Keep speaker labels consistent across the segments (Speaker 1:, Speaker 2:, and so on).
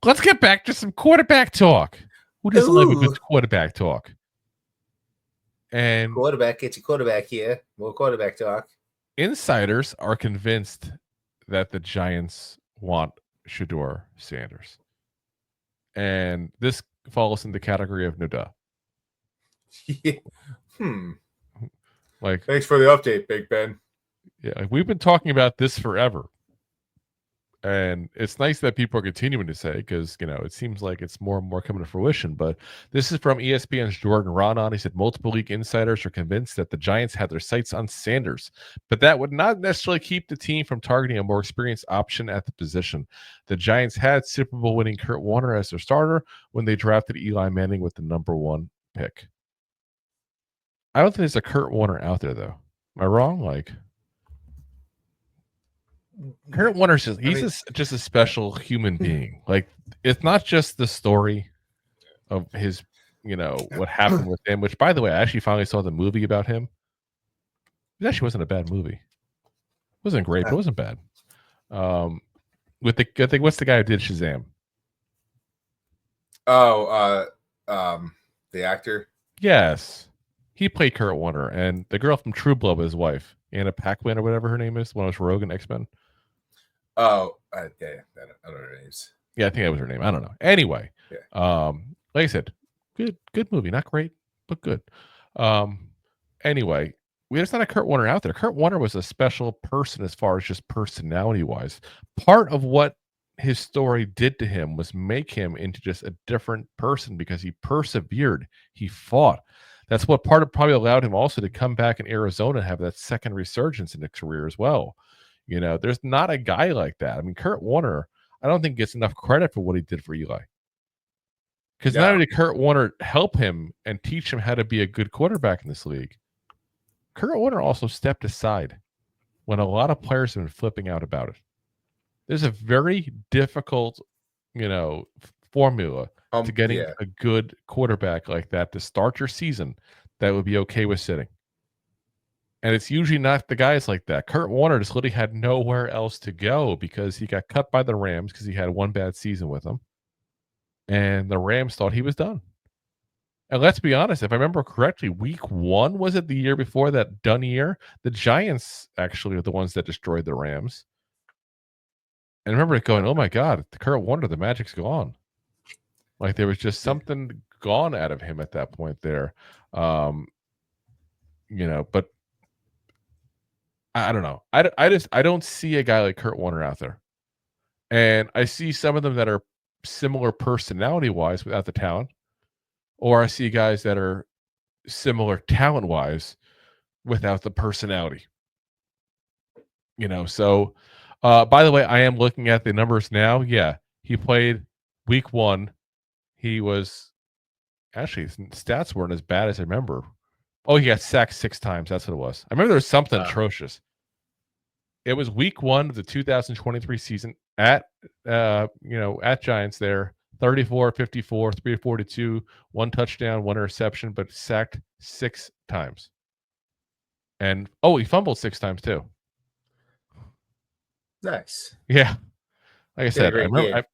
Speaker 1: let's get back to some quarterback talk. Who doesn't love a good quarterback talk? And
Speaker 2: quarterback, get your quarterback here. More quarterback talk.
Speaker 1: Insiders are convinced that the Giants want Shedeur Sanders. And this falls in the category of no duh.
Speaker 2: Yeah.
Speaker 1: Like,
Speaker 2: thanks for the update, Big Ben.
Speaker 1: Yeah, like we've been talking about this forever. And it's nice that people are continuing to say, because, it seems like it's more and more coming to fruition. But this is from ESPN's Jordan Raanan. He said multiple league insiders are convinced that the Giants had their sights on Sanders, but that would not necessarily keep the team from targeting a more experienced option at the position. The Giants had Super Bowl winning Kurt Warner as their starter when they drafted Eli Manning with the number 1 pick. I don't think there's a Kurt Warner out there, though. Am I wrong? Like, Kurt Warner's just a special human being. Like, it's not just the story of his, what happened with him, which, by the way, I actually finally saw the movie about him. It actually wasn't a bad movie. It wasn't great, but it wasn't bad. With the, I think, what's the guy who did Shazam?
Speaker 2: Oh, the actor?
Speaker 1: Yes. He played Kurt Warner, and the girl from True Blood was his wife, Anna Paquin or whatever her name is, one of those Rogue and X-Men.
Speaker 2: Oh, yeah, I don't know her names.
Speaker 1: Yeah, I think that was her name. I don't know. Anyway, like I said, good movie. Not great, but good. Anyway, there's not a Kurt Warner out there. Kurt Warner was a special person as far as just personality-wise. Part of what his story did to him was make him into just a different person because he persevered. He fought. That's what probably allowed him also to come back in Arizona and have that second resurgence in his career as well. There's not a guy like that. I mean, Kurt Warner, I don't think gets enough credit for what he did for Eli. Because not only did Kurt Warner help him and teach him how to be a good quarterback in this league, Kurt Warner also stepped aside when a lot of players have been flipping out about it. There's a very difficult, formula to getting a good quarterback like that to start your season that would be okay with sitting. And it's usually not the guys like that. Kurt Warner just literally had nowhere else to go because he got cut by the Rams because he had one bad season with them. And the Rams thought he was done. And let's be honest, if I remember correctly, week 1, was it the year before that done year? The Giants actually are the ones that destroyed the Rams. And I remember going, oh my God, the Kurt Warner, the magic's gone. Like there was just something gone out of him at that point there. But I don't know. I don't see a guy like Kurt Warner out there. And I see some of them that are similar personality-wise without the talent. Or I see guys that are similar talent-wise without the personality. So by the way, I am looking at the numbers now. Yeah, he played week 1. He was actually, his stats weren't as bad as I remember. Oh, he got sacked 6 times. That's what it was. I remember there was something atrocious. It was week 1 of the 2023 season at Giants there. 34, 54, 342, 1 touchdown, 1 interception, but sacked 6 times. And he fumbled 6 times too.
Speaker 2: Nice.
Speaker 1: Yeah. Like I said, I remember.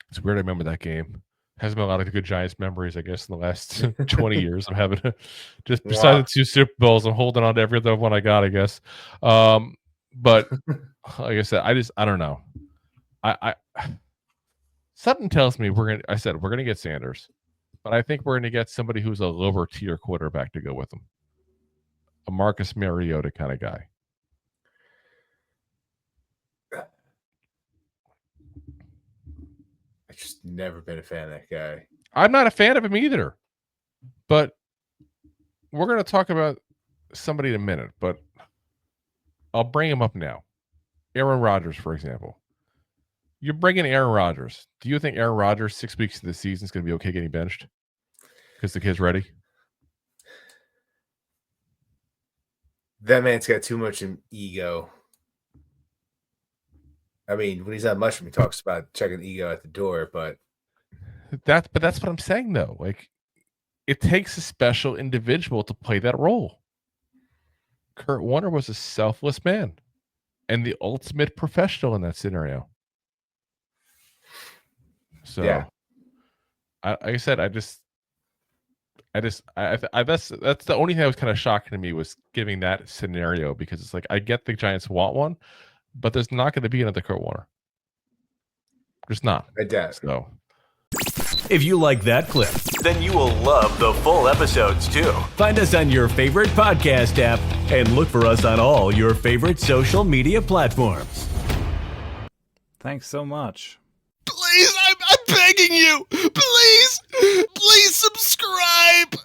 Speaker 1: It's weird. I remember that game. Hasn't been a lot of good Giants memories, I guess, in the last 20 years. I'm having just besides the 2 Super Bowls, I'm holding on to every other one I got, I guess. But like I said, I don't know. I something tells me we're gonna get Sanders, but I think we're gonna get somebody who's a lower tier quarterback to go with him. A Marcus Mariota kind of guy.
Speaker 2: I've just never been a fan of that guy.
Speaker 1: I'm not a fan of him either. But we're going to talk about somebody in a minute, but I'll bring him up now. Aaron Rodgers, for example. You're bringing Aaron Rodgers. Do you think Aaron Rodgers 6 weeks of the season is going to be okay getting benched? Because the kid's ready?
Speaker 2: That man's got too much ego. I mean, when he's on mushroom, he talks about checking ego at the door, but
Speaker 1: that's what I'm saying, though. Like, it takes a special individual to play that role. Kurt Warner was a selfless man and the ultimate professional in that scenario. So,
Speaker 2: Yeah.
Speaker 1: like I said, that's the only thing that was kind of shocking to me was giving that scenario, because it's like, I get the Giants want one, but there's not going to be another Kurt Warner. There's not.
Speaker 2: I doubt.
Speaker 1: So,
Speaker 3: If you like that clip, then you will love the full episodes too. Find us on your favorite podcast app and look for us on all your favorite social media platforms.
Speaker 4: Thanks so much.
Speaker 5: Please, I'm begging you. Please subscribe.